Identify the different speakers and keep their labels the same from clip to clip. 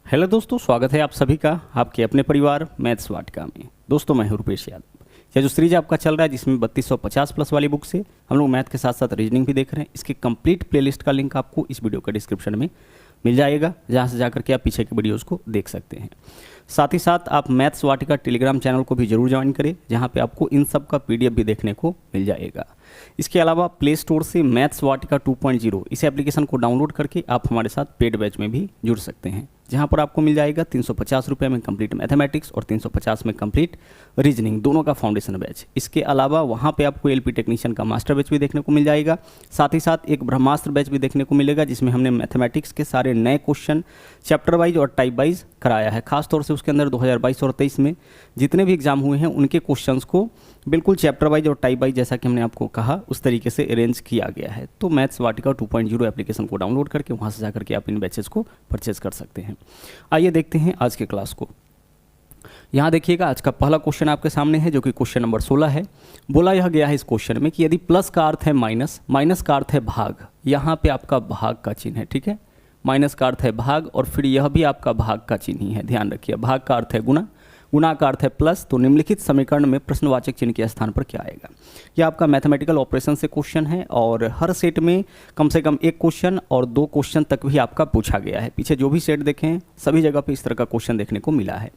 Speaker 1: Hello दोस्तों, स्वागत है आप सभी का आपके अपने परिवार मैथ्स वाटिका में। दोस्तों मैं हूं रुपेश यादव। यह जो सीरीज आपका चल रहा है जिसमें 3250 प्लस वाली बुक से हम लोग मैथ के साथ साथ रीजनिंग भी देख रहे हैं, इसके कंप्लीट प्लेलिस्ट का लिंक आपको इस वीडियो के डिस्क्रिप्शन में मिल जाएगा, जहां से जाकर के आप पीछे के वीडियोज़ को देख सकते हैं। साथ ही साथ आप मैथ्स वाटिका टेलीग्राम चैनल को भी जरूर ज्वाइन करें, जहां पे आपको इन सब का PDF भी देखने को मिल जाएगा। इसके अलावा प्ले स्टोर से मैथ्स वाटिका 2.0 इस एप्लीकेशन को डाउनलोड करके आप हमारे साथ पेड बैच में भी जुड़ सकते हैं, जहां पर आपको मिल जाएगा 350 रुपये में कंप्लीट मैथमेटिक्स और 350 में कंप्लीट रीजनिंग, दोनों का फाउंडेशन बैच। इसके अलावा वहां पे आपको LP टेक्नीशियन का मास्टर बैच भी देखने को मिल जाएगा। साथ ही साथ एक ब्रह्मास्त्र बैच भी देखने को मिलेगा, जिसमें हमने मैथमेटिक्स के सारे नए क्वेश्चन चैप्टर वाइज और टाइप वाइज कराया है। खासतौर से उसके अंदर 2022 और 23 में जितने भी एग्जाम हुए हैं उनके क्वेश्चंस को बिल्कुल चैप्टर वाइज और टाइप वाइज, जैसा कि हमने आपको कहा, उस तरीके से अरेंज किया गया है। तो मैथ्स वाटिका 2.0 एप्लीकेशन को डाउनलोड करके वहां से जाकर के आप इन बैचेस को परचेज कर सकते हैं। आइए देखते हैं आज के क्लास को। यहाँ देखिएगा, आज का पहला क्वेश्चन आपके सामने है, जो कि क्वेश्चन नंबर 16 है। बोला यह गया है इस क्वेश्चन में कि यदि प्लस का अर्थ है माइनस, माइनस का अर्थ है भाग, यहाँ पे आपका भाग का चिन्ह है, ठीक है। माइनस का अर्थ है भाग और फिर यह भी आपका भाग का चिन्ह ही है, ध्यान रखिए। भाग का अर्थ है गुना, गुना का अर्थ है प्लस। तो निम्नलिखित समीकरण में प्रश्नवाचक चिन्ह के स्थान पर क्या आएगा? यह आपका मैथमेटिकल ऑपरेशन से क्वेश्चन है और हर सेट में कम से कम एक क्वेश्चन और 2 क्वेश्चन तक भी आपका पूछा गया है। पीछे जो भी सेट देखें सभी जगह पे इस तरह का क्वेश्चन देखने को मिला है।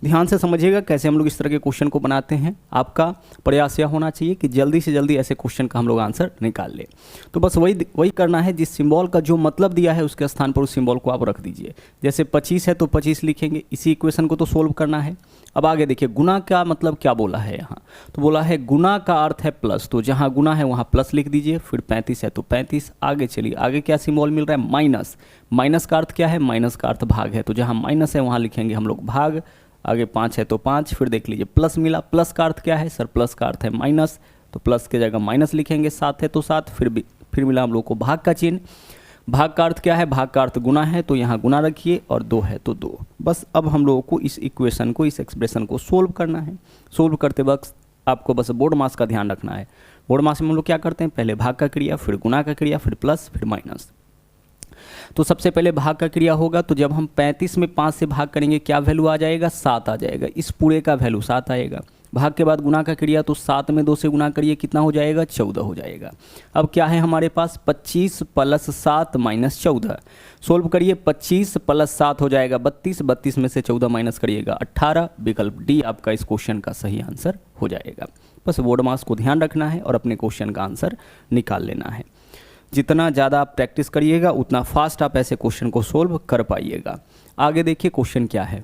Speaker 1: ध्यान से समझिएगा कैसे हम लोग इस तरह के क्वेश्चन को बनाते हैं। आपका प्रयास यह होना चाहिए कि जल्दी से जल्दी ऐसे क्वेश्चन का हम लोग आंसर निकाल लें। तो बस वही करना है, जिस सिंबल का जो मतलब दिया है उसके स्थान पर उस सिंबल को आप रख दीजिए। जैसे 25 है तो 25 लिखेंगे, इसी इक्वेशन को तो सोल्व करना है। अब आगे देखिए, गुना का मतलब क्या बोला है यहाँ? तो बोला है गुना का अर्थ है प्लस, तो जहाँ गुना है वहाँ प्लस लिख दीजिए। फिर 35 है तो 35। आगे चलिए, आगे क्या सिंबल मिल रहा है? माइनस। माइनस का अर्थ क्या है? माइनस का अर्थ भाग है, तो जहाँ माइनस है वहाँ लिखेंगे हम लोग भाग। आगे 5 है तो 5। फिर देख लीजिए प्लस मिला, प्लस का अर्थ क्या है सर? प्लस का अर्थ है माइनस, तो प्लस के जगह माइनस लिखेंगे। 7 है तो 7। फिर मिला हम लोग को भाग का चिन्ह। भाग का अर्थ क्या है? भाग का अर्थ गुना है, तो यहाँ गुना रखिए, और 2 है तो 2। बस अब हम लोगों को इस इक्वेशन को, इस एक्सप्रेशन को सोल्व करना है। सोल्व करते वक्त आपको बस बोर्ड मास का ध्यान रखना है। बोर्ड मास में हम लोग क्या करते हैं? पहले भाग का क्रिया, फिर गुना का क्रिया, फिर प्लस, फिर माइनस। तो सबसे पहले भाग का क्रिया होगा, तो जब हम 35 में 5 से भाग करेंगे क्या वैल्यू आ जाएगा? 7 आ जाएगा। इस पूरे का वैल्यू 7 आएगा। भाग के बाद गुना का क्रिया, तो 7 में 2 से गुना करिए, कितना हो जाएगा? 14 हो जाएगा। अब क्या है हमारे पास? 25 + 7 - 14। सोल्व करिए, 25 + 7 हो जाएगा 32। 32 में से 14 माइनस करिएगा 18। विकल्प डी आपका इस क्वेश्चन का सही आंसर हो जाएगा। बस बोर्ड मास को ध्यान रखना है और अपने क्वेश्चन का आंसर निकाल लेना है। जितना ज़्यादा आप प्रैक्टिस करिएगा उतना फास्ट आप ऐसे क्वेश्चन को सोल्व कर पाइएगा। आगे देखिए क्वेश्चन क्या है।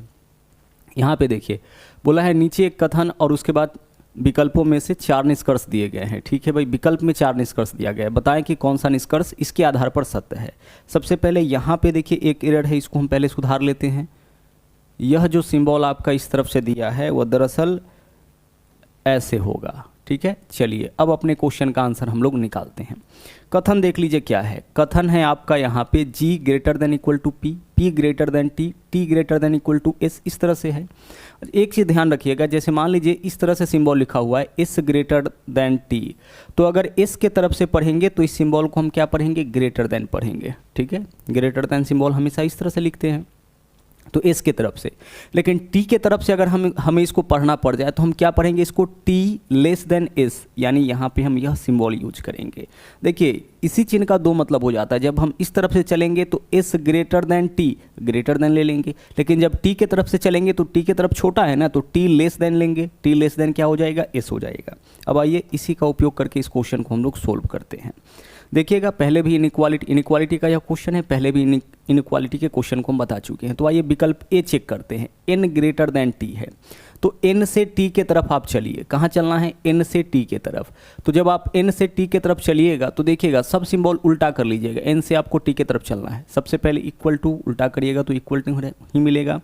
Speaker 1: यहाँ पे देखिए, बोला है नीचे एक कथन और उसके बाद विकल्पों में से 4 निष्कर्ष दिए गए हैं। ठीक है भाई, विकल्प में 4 निष्कर्ष दिया गया है, बताएं कि कौन सा निष्कर्ष इसके आधार पर सत्य है। सबसे पहले यहाँ पे देखिए एक एरर है, इसको हम पहले सुधार लेते हैं। यह जो सिंबल आपका इस तरफ से दिया है वह दरअसल ऐसे होगा, ठीक है। चलिए अब अपने क्वेश्चन का आंसर हम लोग निकालते हैं। कथन देख लीजिए क्या है। कथन है आपका यहाँ पे G > P, P > T, T > S, इस तरह से है। एक चीज़ ध्यान रखिएगा, जैसे मान लीजिए इस तरह से सिंबल लिखा हुआ है S > T, तो अगर S के तरफ से पढ़ेंगे तो इस सिंबल को हम क्या पढ़ेंगे? ग्रेटर देन पढ़ेंगे, ठीक है। ग्रेटर देन सिंबल हमेशा इस तरह से लिखते हैं, तो एस के तरफ से। लेकिन टी के तरफ से अगर हमें इसको पढ़ना पड़ जाए तो हम क्या पढ़ेंगे? इसको टी < एस, यानी यहाँ पे हम यह सिंबल यूज करेंगे। देखिए इसी चिन्ह का 2 मतलब हो जाता है। जब हम इस तरफ से चलेंगे तो एस > टी, ग्रेटर देन ले लेंगे, लेकिन जब टी के तरफ से चलेंगे तो टी के तरफ छोटा है ना, तो टी < लेंगे। टी < क्या हो जाएगा? एस हो जाएगा। अब आइए इसी का उपयोग करके इस क्वेश्चन को हम लोग सोल्व करते हैं। देखिएगा, पहले भी इनइक्वालिटी का यह क्वेश्चन है, पहले भी इनइक्वालिटी के क्वेश्चन को हम बता चुके हैं। तो आइए विकल्प ए चेक करते हैं। n > t है, तो n से t के तरफ आप चलिए। कहाँ चलना है? n से t के तरफ। तो जब आप n से t के तरफ चलिएगा तो देखिएगा सब सिंबल उल्टा कर लीजिएगा। n से आपको t के तरफ चलना है। सबसे पहले इक्वल टू उल्टा करिएगा तो इक्वल टू ही मिलेगा।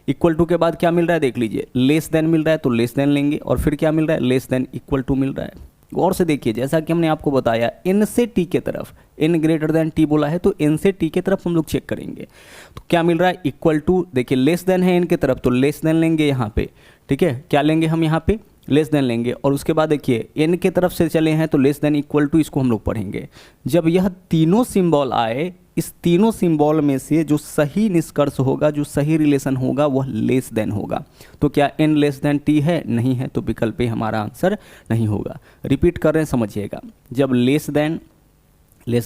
Speaker 1: इक्वल टू के बाद क्या मिल रहा है? देख लीजिए, लेस देन मिल रहा है तो लेस देन लेंगे, और फिर क्या मिल रहा है? लेस देन इक्वल टू मिल रहा है। गौर से देखिए, जैसा कि हमने आपको बताया n से t के तरफ, n > t बोला है तो n से t के तरफ हम लोग चेक करेंगे तो क्या मिल रहा है? Equal to. देखिए लेस देन है n के तरफ तो लेस देन लेंगे यहाँ पे, ठीक है। क्या लेंगे हम यहाँ पे? लेस देन लेंगे और उसके बाद देखिए n के तरफ से चले हैं तो लेस देन इक्वल टू, इसको हम लोग पढ़ेंगे। जब यह तीनों सिंबल आए, इस तीनों सिंबल में से जो सही निष्कर्ष होगा, जो सही रिलेशन होगा वह लेस देन होगा। तो क्या n लेस देन t है? नहीं है, तो विकल्प ए हमारा आंसर नहीं होगा। रिपीट कर रहे हैं, समझिएगा। जब लेस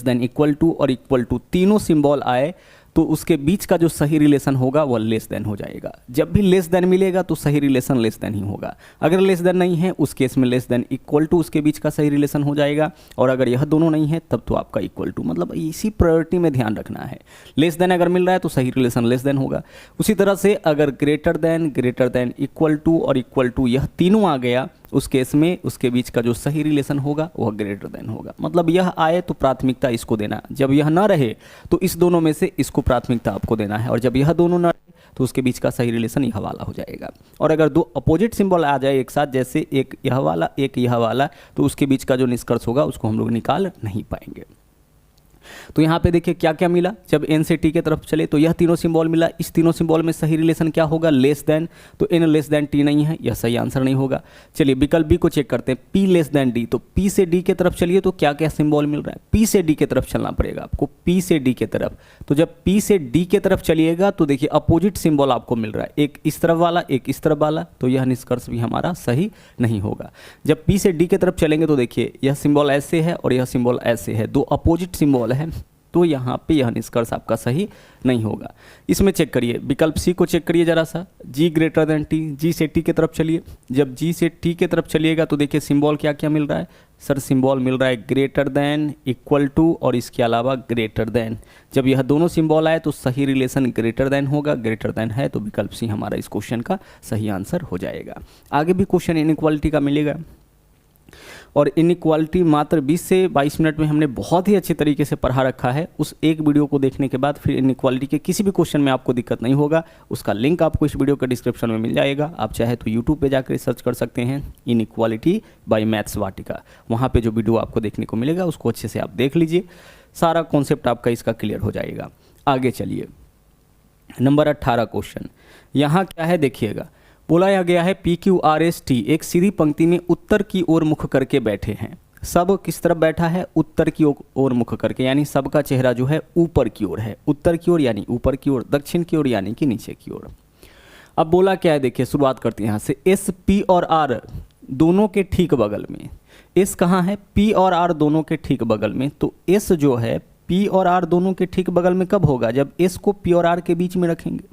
Speaker 1: देन इक्वल टू और इक्वल टू तीनों सिंबल आए तो उसके बीच का जो सही रिलेशन होगा वह लेस देन हो जाएगा। जब भी लेस देन मिलेगा तो सही रिलेशन लेस देन ही होगा। अगर लेस देन नहीं है उस केस में लेस देन इक्वल टू उसके बीच का सही रिलेशन हो जाएगा, और अगर यह दोनों नहीं है तब तो आपका इक्वल टू, मतलब इसी प्रायोरिटी में ध्यान रखना है। लेस देन अगर मिल रहा है तो सही रिलेशन लेस देन होगा। उसी तरह से अगर ग्रेटर देन इक्वल टू और इक्वल टू यह तीनों आ गया, उस केस में उसके बीच का जो सही रिलेशन होगा वह ग्रेटर देन होगा। मतलब यह आए तो प्राथमिकता इसको देना, जब यह ना रहे तो इस दोनों में से इसको प्राथमिकता आपको देना है, और जब यह दोनों ना रहे तो उसके बीच का सही रिलेशन यह वाला हो जाएगा। और अगर दो अपोजिट सिंबल आ जाए एक साथ, जैसे एक यह वाला एक यह वाला, तो उसके बीच का जो निष्कर्ष होगा उसको हम लोग निकाल नहीं पाएंगे। तो यहाँ पे देखिए क्या क्या मिला, जब n से t के तरफ चले तो यह तीनों सिंबल मिला। इस तीनों सिंबल में सही रिलेशन क्या होगा? Less than. तो n लेस देन t नहीं है, यह सही आंसर नहीं होगा। चलिए विकल्प बी को चेक करते हैं, p लेस देन d। तो p से d के तरफ चलिए तो क्या क्या सिंबल मिल रहा है? p से d के तरफ चलना पड़ेगा आपको, p से d के तरफ। तो जब p से d के तरफ चलिएगा तो देखिए अपोजिट सिंबल आपको मिल रहा है, एक इस तरफ वाला एक इस तरफ वाला, तो यह निष्कर्ष भी हमारा सही नहीं होगा। जब p से d के तरफ चलेंगे तो देखिए यह सिंबल ऐसे है और यह सिंबल ऐसे है, दो अपोजिट सिंबल है, तो यहाँ पे यह निष्कर्ष आपका सही नहीं होगा। इसमें चेक करिए, विकल्प सी को चेक करिए जरा सा, g greater than t, g से t की तरफ चलिए। जब g से t की तरफ चलिएगा तो देखिए सिंबल क्या क्या मिल रहा है? सर सिंबल मिल रहा है ग्रेटर देन, इक्वल टू और इसके अलावा ग्रेटर देन। जब यह दोनों सिंबल आए तो सही रिलेशन ग्रेटर देन होगा, ग्रेटर देन है तो विकल्प सी हमारा इस क्वेश्चन का सही आंसर हो जाएगा। आगे भी क्वेश्चन इनइक्वालिटी का मिलेगा, और इनइक्वालिटी मात्र 20 से 22 मिनट में हमने बहुत ही अच्छे तरीके से पढ़ा रखा है। उस एक वीडियो को देखने के बाद फिर इनइक्वालिटी के किसी भी क्वेश्चन में आपको दिक्कत नहीं होगा। उसका लिंक आपको इस वीडियो के डिस्क्रिप्शन में मिल जाएगा। आप चाहे तो यूट्यूब पे जाकर सर्च कर सकते हैं इनइक्वालिटी बाय मैथ्स वाटिका, वहाँ पे जो वीडियो आपको देखने को मिलेगा उसको अच्छे से आप देख लीजिए, सारा कॉन्सेप्ट आपका इसका क्लियर हो जाएगा। आगे चलिए, नंबर 18 क्वेश्चन यहाँ क्या है देखिएगा। बोला गया है PQRST एक सीधी पंक्ति में उत्तर की ओर मुख करके बैठे हैं। सब किस तरफ बैठा है? उत्तर की ओर मुख करके, यानी सबका चेहरा जो है ऊपर की ओर है। उत्तर की ओर यानी ऊपर की ओर, दक्षिण की ओर यानी कि नीचे की ओर। अब बोला क्या है देखिए, शुरुआत करते हैं यहाँ से। S, P और R दोनों के ठीक बगल में। S कहाँ है? P और R दोनों के ठीक बगल में। तो S जो है P और R दोनों के ठीक बगल में कब होगा? जब S को P और R के बीच में रखेंगे।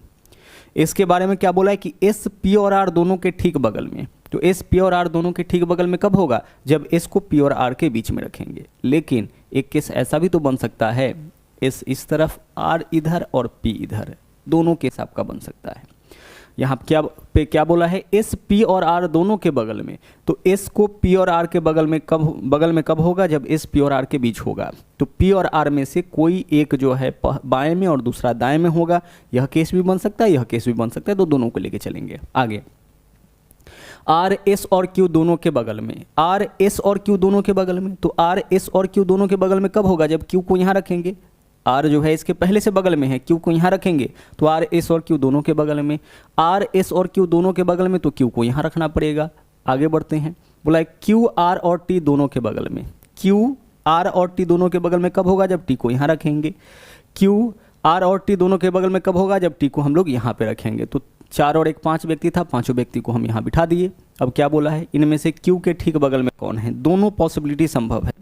Speaker 1: इसके बारे में क्या बोला है कि S, P और R दोनों के ठीक बगल में। तो S, P और R दोनों के ठीक बगल में कब होगा? जब S को P और R के बीच में रखेंगे। लेकिन एक केस ऐसा भी तो बन सकता है, S इस तरफ, R इधर और P इधर, दोनों केस आपका बन सकता है। यहाँ क्या बोला है? S, P और R दोनों के बगल में। तो S को P और R के बगल में कब होगा? जब S, P और R के बीच होगा। तो P और R में से कोई एक जो है बाएं में और दूसरा दाएं में होगा। यह केस भी बन सकता है, यह केस भी बन सकता है, तो दोनों को लेके चलेंगे आगे। R, S और Q दोनों के बगल में। R, S और Q दोनों के बगल में। तो R, S और Q दोनों के बगल में कब होगा? जब Q को यहाँ रखेंगे। R जो है इसके पहले से बगल में है, Q को यहाँ रखेंगे तो R, S और Q दोनों के बगल में। R, S और Q दोनों के बगल में तो Q को यहाँ रखना पड़ेगा। आगे बढ़ते हैं, बोला है Q, R और T दोनों के बगल में। Q, R और T दोनों के बगल में कब होगा? जब T को यहाँ रखेंगे। Q, R और T दोनों के बगल में कब होगा? जब T को हम लोग यहाँ पे रखेंगे। तो 4 और 1 5 व्यक्ति था, पांचों व्यक्ति को हम यहाँ बिठा दिए। अब क्या बोला है? इनमें से Q के ठीक बगल में कौन है? दोनों पॉसिबिलिटी संभव है,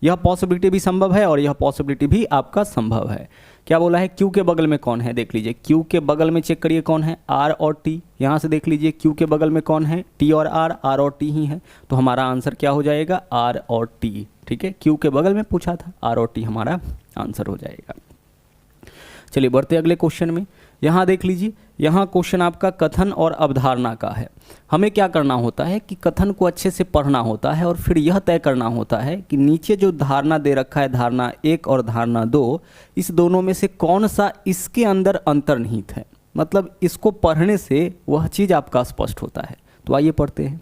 Speaker 1: यह पॉसिबिलिटी भी संभव है और यह पॉसिबिलिटी भी आपका संभव है। क्या बोला है? Q के बगल में कौन है? देख लीजिए, Q के बगल में चेक करिए कौन है? R और T। यहाँ से देख लीजिए Q के बगल में कौन है? T और R, R और T ही है। तो हमारा आंसर क्या हो जाएगा? R और T। ठीक है, Q के बगल में पूछा था, R और T हमारा आंसर हो जाएगा। चलिए बढ़ते अगले क्वेश्चन में। यहाँ देख लीजिए, यहाँ क्वेश्चन आपका कथन और अवधारणा का है। हमें क्या करना होता है कि कथन को अच्छे से पढ़ना होता है और फिर यह तय करना होता है कि नीचे जो धारणा दे रखा है, धारणा 1 और धारणा 2, इस दोनों में से कौन सा इसके अंदर अंतर्निहित है। मतलब इसको पढ़ने से वह चीज़ आपका स्पष्ट होता है। तो आइए पढ़ते हैं।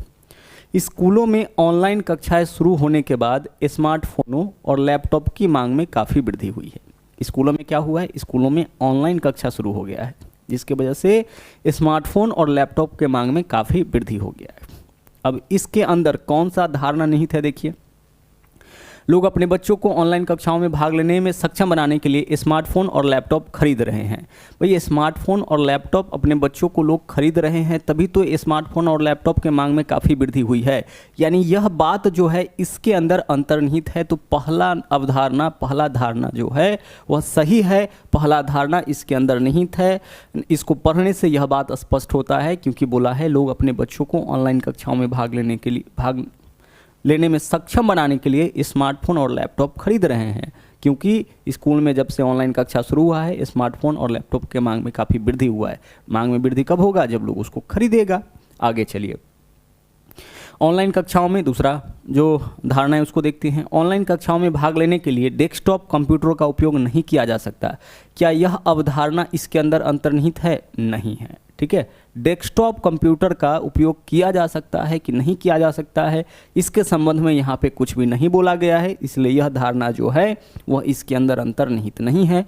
Speaker 1: स्कूलों में ऑनलाइन कक्षाएं शुरू होने के बाद स्मार्टफोनों और लैपटॉप की मांग में काफ़ी वृद्धि हुई है। स्कूलों में क्या हुआ है? स्कूलों में ऑनलाइन कक्षा शुरू हो गया है, जिसकी वजह से स्मार्टफोन और लैपटॉप के मांग में काफ़ी वृद्धि हो गया है। अब इसके अंदर कौन सा धारणा निहित है, देखिए, लोग अपने बच्चों को ऑनलाइन कक्षाओं में भाग लेने में सक्षम बनाने के लिए स्मार्टफोन और लैपटॉप खरीद रहे हैं। भाई स्मार्टफोन और लैपटॉप अपने बच्चों को लोग खरीद रहे हैं, तभी तो स्मार्टफोन और लैपटॉप के मांग में काफ़ी वृद्धि हुई है। यानी यह बात जो है इसके अंदर अंतर्निहित है। तो पहला अवधारणा, पहला धारणा जो है वह सही है, पहला धारणा इसके अंदर निहित है। इसको पढ़ने से यह बात स्पष्ट होता है, क्योंकि बोला है लोग अपने बच्चों को ऑनलाइन कक्षाओं में भाग लेने में सक्षम बनाने के लिए स्मार्टफोन और लैपटॉप खरीद रहे हैं, क्योंकि स्कूल में जब से ऑनलाइन कक्षा शुरू हुआ है स्मार्टफोन और लैपटॉप के मांग में काफ़ी वृद्धि हुआ है। मांग में वृद्धि कब होगा, जब लोग उसको खरीदेगा। आगे चलिए, ऑनलाइन कक्षाओं में दूसरा जो धारणा है उसको देखते हैं। ऑनलाइन कक्षाओं में भाग लेने के लिए डेस्कटॉप कंप्यूटरों का उपयोग नहीं किया जा सकता। क्या यह अवधारणा इसके अंदर अंतर्निहित है? नहीं है। ठीक है, डेस्कटॉप कंप्यूटर का उपयोग किया जा सकता है कि नहीं किया जा सकता है, इसके संबंध में यहाँ पे कुछ भी नहीं बोला गया है, इसलिए यह धारणा जो है वह इसके अंदर अंतर्निहित नहीं है।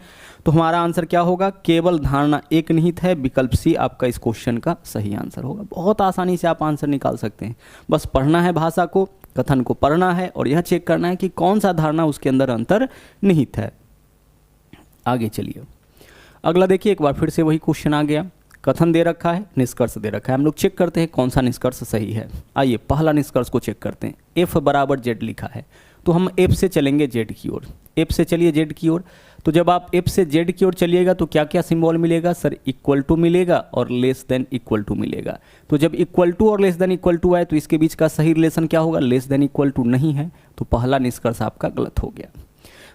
Speaker 1: तो हमारा आंसर क्या होगा, केवल धारणा एक निहित है। विकल्प सी आपका इस क्वेश्चन का सही आंसर होगा। बहुत आसानी से आप आंसर निकाल सकते हैं, बस पढ़ना है, भाषा को, कथन को पढ़ना है और यह चेक करना है कि कौन सा धारणा उसके अंदर अंतर्निहित है। आगे चलिए, अगला देखिए, एक बार फिर से वही क्वेश्चन आ गया। कथन दे रखा है, निष्कर्ष दे रखा है। हम लोग चेक करते हैं कौन सा निष्कर्ष सही है। आइए पहला निष्कर्ष को चेक करते हैं। एफ बराबर जेड लिखा है, तो हम एफ से चलेंगे जेड की ओर। एफ से चलिए जेड की ओर। तो जब आप एफ से जेड की ओर चलिएगा तो क्या क्या सिंबल मिलेगा सर? इक्वल टू मिलेगा और लेस देन इक्वल टू मिलेगा। तो जब इक्वल टू और लेस देन इक्वल टू आए तो इसके बीच का सही रिलेशन क्या होगा? लेस देन इक्वल टू नहीं है, तो पहला निष्कर्ष आपका गलत हो गया।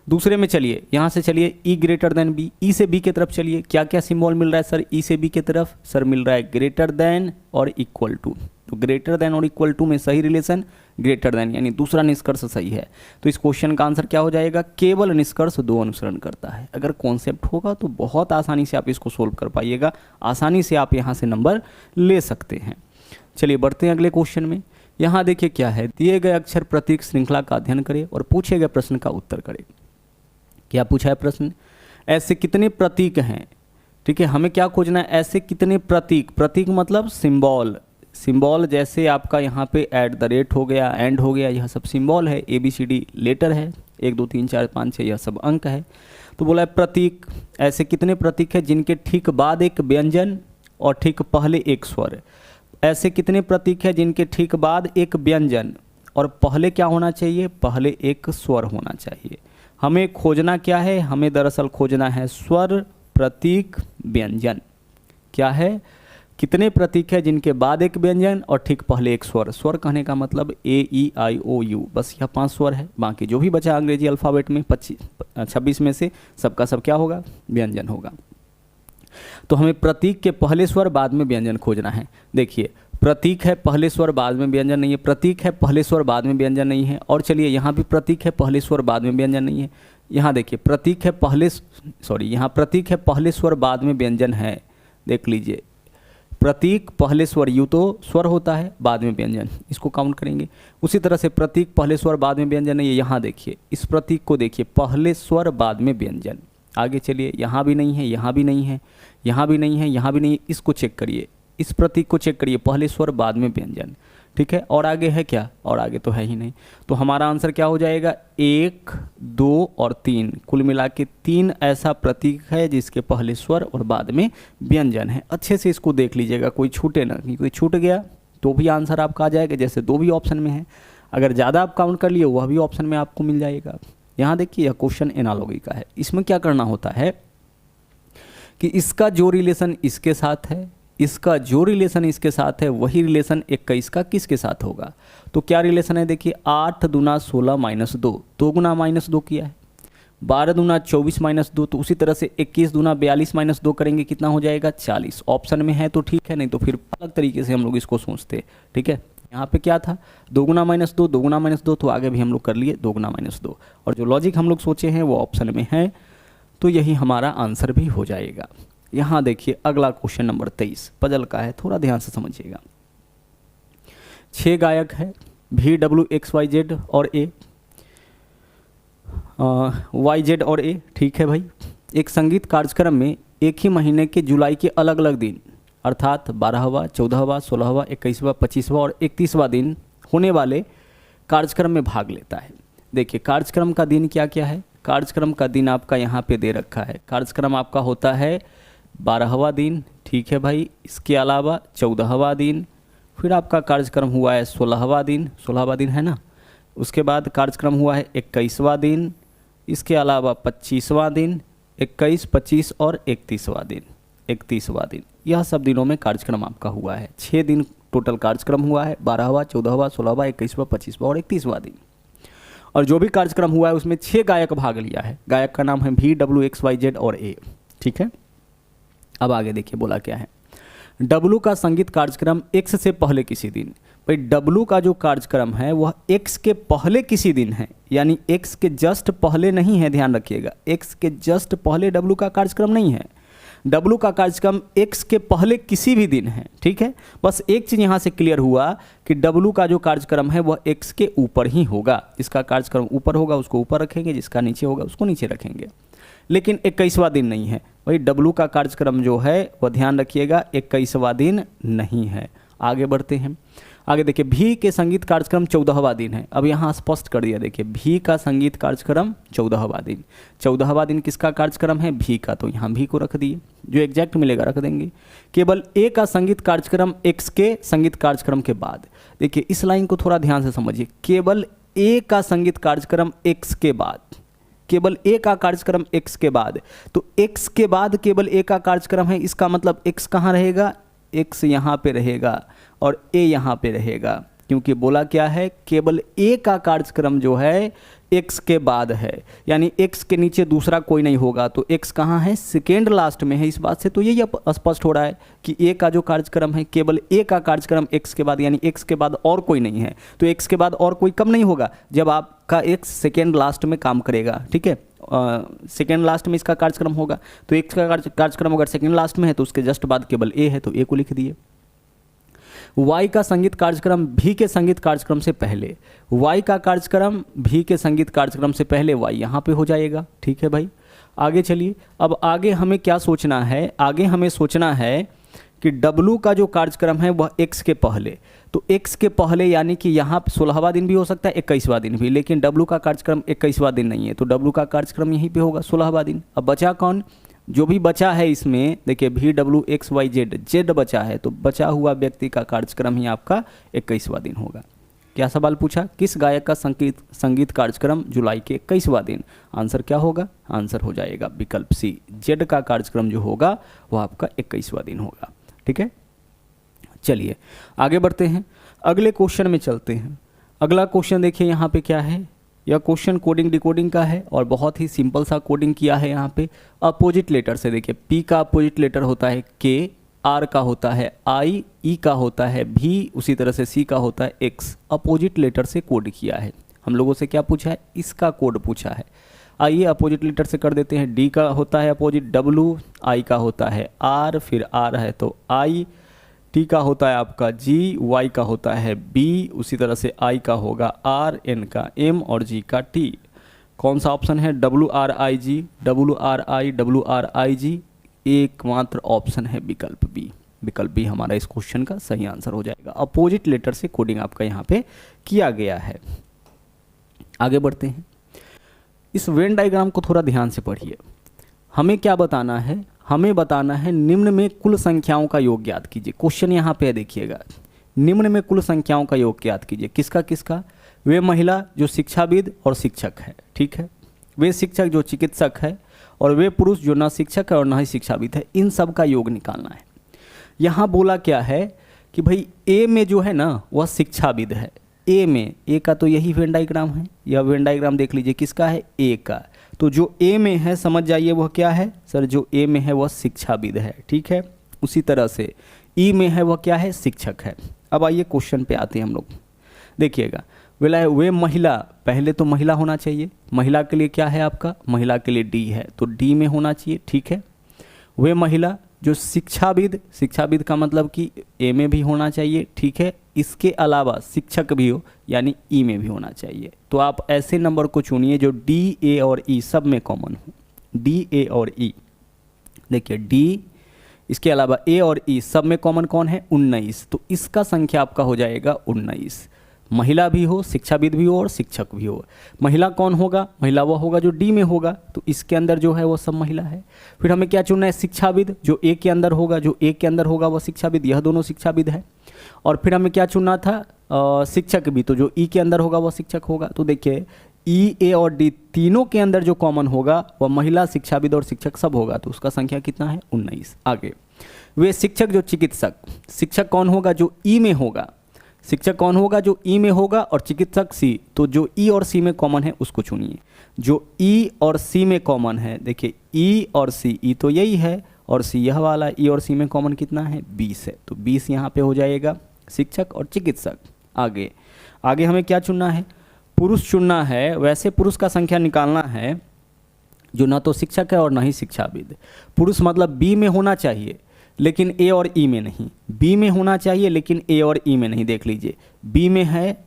Speaker 1: दूसरे में चलिए, यहाँ से चलिए ई ग्रेटर देन बी। ई से बी की तरफ चलिए, क्या क्या सिंबल मिल रहा है सर? ई से बी की तरफ सर मिल रहा है ग्रेटर देन और इक्वल टू। तो ग्रेटर देन और इक्वल टू में सही रिलेशन ग्रेटर देन, यानी दूसरा निष्कर्ष सही है। तो इस क्वेश्चन का आंसर क्या हो जाएगा? केवल निष्कर्ष दो अनुसरण करता है। अगर कॉन्सेप्ट होगा तो बहुत आसानी से आप इसको सोल्व कर पाइएगा, आसानी से आप यहाँ से नंबर ले सकते हैं। चलिए बढ़ते हैं अगले क्वेश्चन में। यहाँ देखिए क्या है, दिए गए अक्षर प्रतीक श्रृंखला का अध्ययन करें और पूछे गए प्रश्न का उत्तर करें। क्या पूछा है प्रश्न? ऐसे कितने प्रतीक हैं? ठीक है, हमें क्या खोजना है? ऐसे कितने प्रतीक, प्रतीक मतलब सिंबल, सिंबल जैसे आपका यहाँ पे एट द रेट हो गया, एंड हो गया, यह सब सिंबल है। ABCD लेटर है, 1 2 3 4 5 6 यह सब अंक है। तो बोला है प्रतीक, ऐसे कितने प्रतीक है जिनके ठीक बाद एक व्यंजन और ठीक पहले एक स्वर। ऐसे कितने प्रतीक है जिनके ठीक बाद एक व्यंजन और पहले क्या होना चाहिए? पहले एक स्वर होना चाहिए। हमें खोजना क्या है? हमें दरअसल खोजना है स्वर, प्रतीक, व्यंजन। क्या है? कितने प्रतीक है जिनके बाद एक व्यंजन और ठीक पहले एक स्वर। स्वर कहने का मतलब AEIOU, बस यह 5 स्वर है। बाकी जो भी बचा अंग्रेजी अल्फ़ाबेट में 26 में से सबका सब क्या होगा? व्यंजन होगा। तो हमें प्रतीक के पहले स्वर बाद में व्यंजन खोजना है। देखिए, प्रतीक है पहले स्वर बाद में व्यंजन नहीं है, प्रतीक है पहले स्वर बाद में व्यंजन नहीं है। और चलिए यहाँ भी प्रतीक है पहले स्वर बाद में व्यंजन नहीं है। यहाँ देखिए प्रतीक है यहाँ प्रतीक है पहले स्वर बाद में व्यंजन है। देख लीजिए, प्रतीक पहले स्वर, यू तो स्वर होता है, बाद में व्यंजन, इसको काउंट करेंगे। उसी तरह से प्रतीक पहले स्वर बाद में व्यंजन नहीं है। यहाँ देखिए, इस प्रतीक को देखिए, पहले स्वर बाद में व्यंजन। आगे चलिए, यहाँ भी नहीं है, यहाँ भी नहीं है, यहाँ भी नहीं है, यहाँ भी नहीं है। इसको चेक करिए, इस प्रतीक को चेक करिए, पहले स्वर बाद में व्यंजन। ठीक है, और आगे है क्या? और आगे तो है ही नहीं। तो हमारा आंसर क्या हो जाएगा? 1 2 और 3, कुल मिला के 3 ऐसा प्रतीक है जिसके पहले स्वर और बाद में व्यंजन है। अच्छे से इसको देख लीजिएगा, कोई छूटे ना, कोई छूट गया तो भी आंसर आपका आ जाएगा। जैसे 2 भी ऑप्शन में है, अगर ज़्यादा आप काउंट कर लिए वह भी ऑप्शन में आपको मिल जाएगा। यहाँ देखिए, यह क्वेश्चन एनालॉजी का है। इसमें क्या करना होता है कि इसका जो रिलेशन इसके साथ है, इसका जो रिलेशन इसके साथ है, वही रिलेशन 21 का किसके साथ होगा? तो क्या रिलेशन है? देखिए, 8 दूना 16 माइनस 2, 2 गुना माइनस 2 किया है। 12 दूना 24 माइनस 2, तो उसी तरह से 21 दूना 42 माइनस 2 करेंगे, कितना हो जाएगा? 40। ऑप्शन में है तो ठीक है, नहीं तो फिर अलग तरीके से हम लोग इसको सोचते। ठीक है, यहाँ पे क्या था? 2 गुना माइनस 2, 2 गुना माइनस 2, तो आगे भी हम लोग कर लिए 2 गुना माइनस 2, और जो लॉजिक हम लोग सोचे हैं वो ऑप्शन में है, तो यही हमारा आंसर भी हो जाएगा। यहाँ देखिए अगला क्वेश्चन नंबर 23 पजल का है, थोड़ा ध्यान से समझिएगा। 6 गायक है, VWXYZ और A, YZ और A। ठीक है भाई, एक संगीत कार्यक्रम में एक ही महीने के जुलाई के अलग अलग दिन, अर्थात 12वां, 14वां, 16वां, 21वां, 25वां और 31वां दिन होने वाले कार्यक्रम में भाग लेता है। देखिए कार्यक्रम का दिन क्या क्या है, कार्यक्रम का दिन आपका यहाँ पे दे रखा है। कार्यक्रम आपका होता है 12वां दिन, ठीक है भाई। इसके अलावा 14वां दिन, फिर आपका कार्यक्रम हुआ है 16वां दिन, 16वां दिन है ना। उसके बाद कार्यक्रम हुआ है 21वां दिन, इसके अलावा 25वां दिन, 21, 25 और 31वां दिन, 31वां दिन। यह सब दिनों में कार्यक्रम आपका हुआ है। 6 दिन टोटल कार्यक्रम हुआ है, 12वां, 14वां, 16वां, 21वां, 25वां और 31वां दिन। और जो भी कार्यक्रम हुआ है उसमें 6 गायक भाग लिया है। गायक का नाम है VWXYZ और A, ठीक है। अब आगे देखिए बोला क्या है, W का संगीत कार्यक्रम X से पहले किसी दिन। भाई W का जो कार्यक्रम है वह X के पहले किसी दिन है, यानी X के जस्ट पहले नहीं है, ध्यान रखिएगा। X के जस्ट पहले W का कार्यक्रम नहीं है, W का कार्यक्रम X के पहले किसी भी दिन है, ठीक है। बस एक चीज़ यहाँ से क्लियर हुआ कि W का जो कार्यक्रम है वह X के ऊपर ही होगा। जिसका कार्यक्रम ऊपर होगा उसको ऊपर रखेंगे, जिसका नीचे होगा उसको नीचे रखेंगे। लेकिन 21वां दिन नहीं है। वही W का कार्यक्रम जो है वह ध्यान रखिएगा 21वां दिन नहीं है। आगे बढ़ते हैं। आगे देखिए V के संगीत कार्यक्रम 14वां दिन है। अब यहाँ स्पष्ट कर दिया, देखिए V का संगीत कार्यक्रम 14वां दिन। 14वां दिन किसका कार्यक्रम है, V का, तो यहाँ V को रख दिए, जो एग्जैक्ट मिलेगा रख देंगे। केवल A का संगीत कार्यक्रम X के संगीत कार्यक्रम के बाद। देखिए इस लाइन को थोड़ा ध्यान से समझिए, केवल A का संगीत कार्यक्रम X के बाद, केवल A का कार्यक्रम X के बाद। तो X के बाद केवल A का कार्यक्रम है, इसका मतलब X कहाँ रहेगा, X यहाँ पे रहेगा और A यहाँ पे रहेगा, क्योंकि बोला क्या है, केवल A का कार्यक्रम जो है X के बाद है, यानी X के नीचे दूसरा कोई नहीं होगा। तो X कहाँ है, सेकेंड लास्ट में है। इस बात से तो यही स्पष्ट हो रहा है कि A का जो कार्यक्रम है, केवल A का कार्यक्रम X के बाद, यानी X के बाद और कोई नहीं है। तो X के बाद और कोई कब नहीं होगा, जब आपका X सेकेंड लास्ट में काम करेगा, ठीक है। सेकेंड लास्ट में इसका कार्यक्रम होगा, तो X का कार्यक्रम अगर सेकेंड लास्ट में है तो उसके जस्ट बाद केवल A है, तो A को लिख दिए। Y का संगीत कार्यक्रम V के संगीत कार्यक्रम से पहले। Y का कार्यक्रम V के संगीत कार्यक्रम से पहले Y यहाँ पे हो जाएगा, ठीक है भाई। आगे चलिए, अब आगे हमें क्या सोचना है, आगे हमें सोचना है कि W का जो कार्यक्रम है वह X के पहले। तो X के पहले यानी कि यहाँ 16वां दिन भी हो सकता है, 21वां दिन भी, लेकिन W का कार्यक्रम 21वां दिन नहीं है, तो W का कार्यक्रम यहीं पे होगा 16वां दिन। अब बचा कौन, जो भी बचा है इसमें देखिए VWXYZ, Z बचा है, तो बचा हुआ व्यक्ति का कार्यक्रम ही आपका 21वां दिन होगा। क्या सवाल पूछा, किस गायक का संगीत कार्यक्रम जुलाई के 21वां दिन। आंसर क्या होगा, आंसर हो जाएगा विकल्प सी, Z का कार्यक्रम जो होगा वह आपका 21वां दिन होगा, ठीक है। चलिए आगे बढ़ते हैं, अगले क्वेश्चन में चलते हैं। अगला क्वेश्चन देखिए यहाँ पे क्या है, यह क्वेश्चन कोडिंग डिकोडिंग का है और बहुत ही सिंपल सा कोडिंग किया है यहाँ पे। अपोजिट लेटर से देखिए, P का अपोजिट लेटर होता है K, R का होता है I, E का होता है V, उसी तरह से C का होता है X। अपोजिट लेटर से कोड किया है। हम लोगों से क्या पूछा है, इसका कोड पूछा है। आइए अपोजिट लेटर से कर देते हैं। D का होता है अपोजिट W, I का होता है R, फिर R है तो I, T का होता है आपका G, Y का होता है B, उसी तरह से I का होगा R, N का M और G का T। कौन सा ऑप्शन है, WRIG, WRIG, एकमात्र ऑप्शन है विकल्प बी। विकल्प बी हमारा इस क्वेश्चन का सही आंसर हो जाएगा। अपोजिट लेटर से कोडिंग आपका यहाँ पे किया गया है। आगे बढ़ते हैं, इस वेन डायग्राम को थोड़ा ध्यान से पढ़िए। हमें क्या बताना है, हमें बताना है निम्न में कुल संख्याओं का योग ज्ञात कीजिए। क्वेश्चन यहाँ पे देखिएगा, निम्न में कुल संख्याओं का योग ज्ञात कीजिए। किसका किसका, वे महिला जो शिक्षाविद और शिक्षक है, ठीक है, वे शिक्षक जो चिकित्सक है, और वे पुरुष जो न शिक्षक है और न ही शिक्षाविद है। इन सब का योग निकालना है। यहाँ बोला क्या है कि भाई ए में जो है ना वह शिक्षाविद है। ए में, ए का तो यही वेन डायग्राम है, यह वेन डायग्राम देख लीजिए किसका है, ए का। तो जो ए में है समझ जाइए वह क्या है सर, जो ए में है वह शिक्षाविद है, ठीक है। उसी तरह से ई में है वह क्या है, शिक्षक है। अब आइए क्वेश्चन पे आते हैं हम लोग। देखिएगा बोला है वे महिला, पहले तो महिला होना चाहिए। महिला के लिए क्या है आपका, महिला के लिए डी है, तो डी में होना चाहिए, ठीक है। वे महिला जो शिक्षाविद, शिक्षाविद का मतलब कि ए में भी होना चाहिए, ठीक है। इसके अलावा शिक्षक भी हो, यानी ई में भी होना चाहिए। तो आप ऐसे नंबर को चुनिए जो डी, ए और ई सब में कॉमन हो। डी, ए और ई, देखिए डी, इसके अलावा ए और ई सब में कॉमन कौन है 19, तो इसका संख्या आपका हो जाएगा 19। महिला भी हो, शिक्षाविद भी हो और शिक्षक भी हो। महिला कौन होगा, महिला वो होगा जो डी में होगा, तो इसके अंदर जो है वो सब महिला है। फिर हमें क्या चुनना है, शिक्षाविद जो ए के अंदर होगा, जो ए के अंदर होगा वो शिक्षाविद, यह दोनों शिक्षाविद है। और फिर हमें क्या चुनना था, शिक्षक भी, तो जो ई के अंदर होगा वो शिक्षक होगा। तो देखिए ई, ए और डी तीनों के अंदर जो कॉमन होगा वह महिला, शिक्षाविद और शिक्षक सब होगा, तो उसका संख्या कितना है 19। आगे वे शिक्षक जो चिकित्सक, शिक्षक कौन होगा जो ई में होगा, शिक्षक कौन होगा जो ई में होगा और चिकित्सक सी, तो जो ई और सी में कॉमन है उसको चुनिए। जो ई और सी में कॉमन है, देखिए ई और सी, ई तो यही है और सी यह वाला, ई और सी में कॉमन कितना है 20 है, तो 20 यहाँ पे हो जाएगा शिक्षक और चिकित्सक। आगे आगे हमें क्या चुनना है, पुरुष चुनना है। वैसे पुरुष का संख्या निकालना है जो ना तो शिक्षक है और ना ही शिक्षाविद। पुरुष मतलब बी में होना चाहिए लेकिन ए और ई में नहीं, बी में होना चाहिए लेकिन ए और ई में नहीं। देख लीजिए बी में है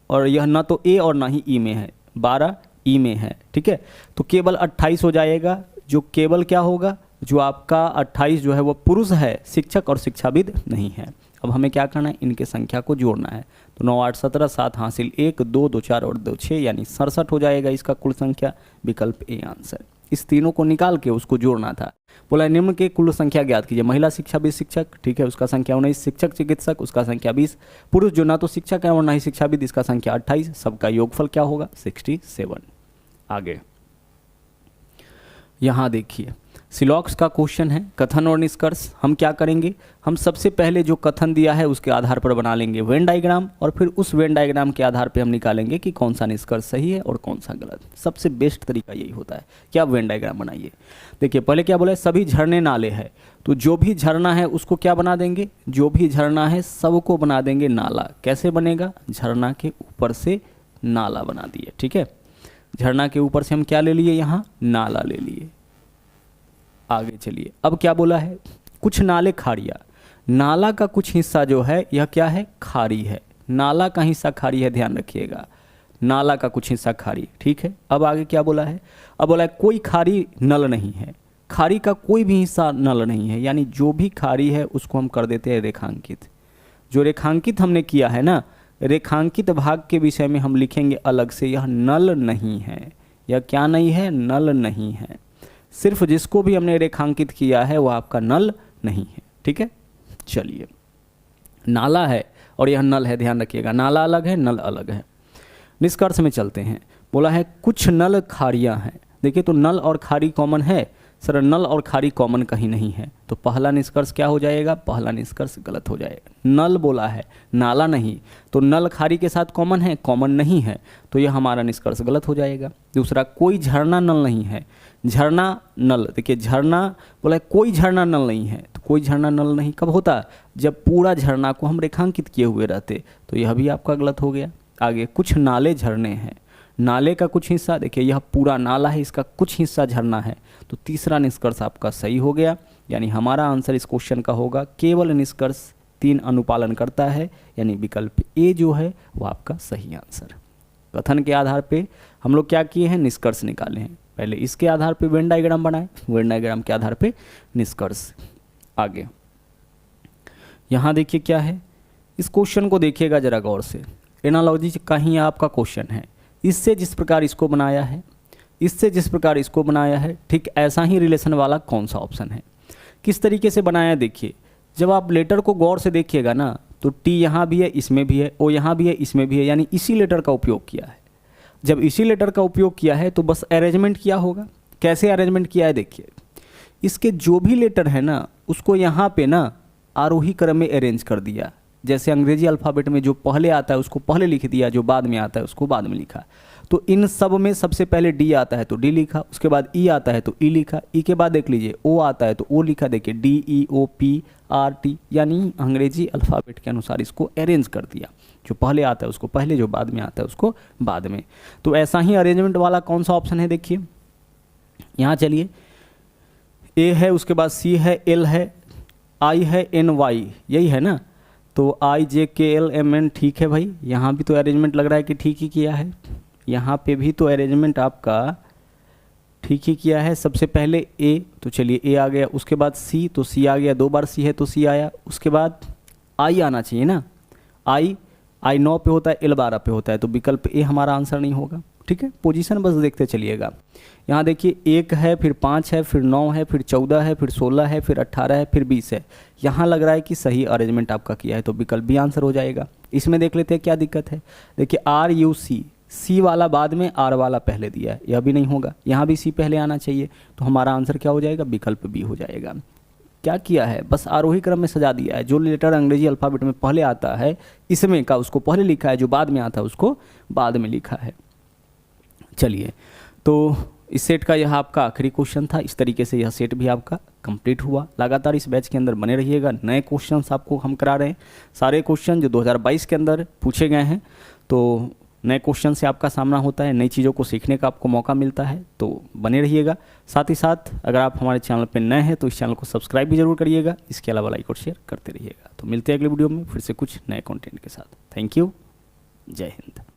Speaker 1: और यह ना तो ए और ना ही ई में है, 12 ई में है, ठीक है। तो केवल 28 हो जाएगा, जो केवल क्या होगा, जो आपका 28 जो है वो पुरुष है, शिक्षक और शिक्षाविद नहीं है। अब हमें क्या करना है, इनके संख्या को जोड़ना है। तो 9 8 17 7 हासिल 1 2 2 4 और 2 6 यानी 67 हो जाएगा इसका कुल संख्या, विकल्प ए आंसर। इस तीनों को निकाल के उसको जोड़ना था। बोला निम्न के कुल संख्या ज्ञात कीजिए। महिला शिक्षाविद शिक्षक, ठीक है, उसका संख्या 19, शिक्षक चिकित्सक उसका संख्या 20, पुरुष जो ना तो शिक्षक है और ना ही शिक्षाविद इसका संख्या 28, सबका योगफल क्या होगा 67। आगे यहाँ देखिए सिलॉक्स का क्वेश्चन है, कथन और निष्कर्ष। हम क्या करेंगे, हम सबसे पहले जो कथन दिया है उसके आधार पर बना लेंगे वेन डायग्राम और फिर उस वेन डायग्राम के आधार पर हम निकालेंगे कि कौन सा निष्कर्ष सही है और कौन सा गलत। सबसे बेस्ट तरीका यही होता है कि आप वेन डायग्राम बनाइए। देखिए पहले क्या बोला है, सभी झरने नाले हैं, तो जो भी झरना है उसको क्या बना देंगे, जो भी झरना है सबको बना देंगे नाला। कैसे बनेगा, झरना के ऊपर से नाला बना दिए, ठीक है। झरना के ऊपर से हम क्या ले लिए, यहाँ नाला ले लिए। आगे चलिए, अब क्या बोला है, कुछ नाले खारिया, नाला का कुछ हिस्सा जो है यह क्या है, खारी है। नाला का हिस्सा खारी है, ध्यान रखिएगा, नाला का कुछ हिस्सा खारी, ठीक है। अब आगे क्या बोला है, अब बोला है कोई खारी नल नहीं है, खारी का कोई भी हिस्सा नल नहीं है, यानी जो भी खारी है उसको हम कर देते हैं रेखांकित। जो रेखांकित हमने किया है ना, रेखांकित भाग के विषय में हम लिखेंगे अलग से, यह नल नहीं है, यह क्या नहीं है, नल नहीं है। सिर्फ जिसको भी हमने रेखांकित किया है वह आपका नल नहीं है, ठीक है। चलिए नाला है और यह नल है, ध्यान रखिएगा, नाला अलग है नल अलग है। निष्कर्ष में चलते हैं, बोला है कुछ नल खारियां हैं। देखिए तो नल और खारी कॉमन है, सर नल और खारी कॉमन कहीं नहीं है, तो पहला निष्कर्ष क्या हो जाएगा, पहला निष्कर्ष गलत हो जाएगा। नल बोला है नाला नहीं, तो नल खारी के साथ कॉमन है, कॉमन नहीं है, तो यह हमारा निष्कर्ष गलत हो जाएगा। दूसरा कोई झरना नल नहीं है, झरना नल, देखिए झरना बोला है कोई झरना नल नहीं है, तो कोई झरना नल नहीं कब होता, जब पूरा झरना को हम रेखांकित किए हुए रहते, तो यह भी आपका गलत हो गया। आगे कुछ नाले झरने हैं, नाले का कुछ हिस्सा, देखिए यह पूरा नाला है, इसका कुछ हिस्सा झरना है, तो तीसरा निष्कर्ष आपका सही हो गया। यानी हमारा आंसर इस क्वेश्चन का होगा केवल निष्कर्ष 3 अनुपालन करता है, यानी विकल्प ए जो है वो आपका सही आंसर। कथन के आधार पे हम लोग क्या किए हैं, निष्कर्ष निकाले हैं। पहले इसके आधार पे वेन डायग्राम बनाए, वेन डायग्राम के आधार पे निष्कर्ष। आगे यहाँ देखिए क्या है, इस क्वेश्चन को देखिएगा जरा गौर से, एनालॉजी का ही आपका क्वेश्चन है। इससे जिस प्रकार इसको बनाया है, इससे जिस प्रकार इसको बनाया है, ठीक ऐसा ही रिलेशन वाला कौन सा ऑप्शन है, किस तरीके से बनाया है। देखिए जब आप लेटर को गौर से देखिएगा ना, तो टी यहाँ भी है, इसमें भी है, ओ यहाँ भी है, इसमें भी है, यानी इसी लेटर का उपयोग किया है। जब इसी लेटर का उपयोग किया है तो बस अरेंजमेंट किया होगा। कैसे अरेंजमेंट किया है, देखिए इसके जो भी लेटर है ना उसको यहाँ पे ना आरोही क्रम में अरेंज कर दिया। जैसे अंग्रेजी अल्फ़ाबेट में जो पहले आता है उसको पहले लिख दिया, जो बाद में आता है उसको बाद में लिखा। तो इन सब में सबसे पहले डी आता है तो डी लिखा, उसके बाद ई आता है तो ई लिखा, ई के बाद देख लीजिए ओ आता है तो ओ लिखा। देखिए D E O P R T, यानी अंग्रेजी अल्फ़ाबेट के अनुसार इसको अरेंज कर दिया। जो पहले आता है उसको पहले, जो बाद में आता है उसको बाद में। तो ऐसा ही अरेंजमेंट वाला कौन सा ऑप्शन है, देखिए यहाँ चलिए, ए है, उसके बाद सी है, एल है, आई है, एन वाई, यही है ना। तो आई जे के एल एम एन, ठीक है भाई, यहाँ भी तो अरेंजमेंट लग रहा है कि ठीक ही किया है, यहाँ पे भी तो अरेंजमेंट आपका ठीक ही किया है। सबसे पहले ए, तो चलिए ए आ गया, उसके बाद सी, तो सी आ गया, 2 बार सी है तो सी आया। उसके बाद आई आना चाहिए ना, आई 9 पे होता है, एल 12 पे होता है, तो विकल्प ए हमारा आंसर नहीं होगा। ठीक है, पोजीशन बस देखते चलिएगा। यहाँ देखिए 1 है, फिर 5 है, फिर 9 है, फिर 14 है, फिर 16 है, फिर 18 है, फिर 20 है। यहाँ लग रहा है कि सही अरेंजमेंट आपका किया है, तो विकल्प भी आंसर हो जाएगा। इसमें देख लेते हैं क्या दिक्कत है। देखिए आर यू सी, सी वाला बाद में, आर वाला पहले दिया है, यह भी नहीं होगा। यहाँ भी सी पहले आना चाहिए, तो हमारा आंसर क्या हो जाएगा, विकल्प बी हो जाएगा। क्या किया है, बस आरोही क्रम में सजा दिया है। जो लेटर अंग्रेजी अल्फ़ाबेट में पहले आता है इसमें का उसको पहले लिखा है, जो बाद में आता है उसको बाद में लिखा है। चलिए, तो इस सेट का यह आपका आखिरी क्वेश्चन था। इस तरीके से यह सेट भी आपका कंप्लीट हुआ। लगातार इस बैच के अंदर बने रहिएगा, नए क्वेश्चंस आपको हम करा रहे हैं। सारे क्वेश्चन जो 2022 के अंदर पूछे गए हैं, तो नए क्वेश्चन से आपका सामना होता है, नई चीज़ों को सीखने का आपको मौका मिलता है, तो बने रहिएगा। साथ ही साथ अगर आप हमारे चैनल पर नए हैं तो इस चैनल को सब्सक्राइब भी जरूर करिएगा। इसके अलावा लाइक और शेयर करते रहिएगा। तो मिलते हैं अगले वीडियो में फिर से कुछ नए कंटेंट के साथ। थैंक यू, जय हिंद।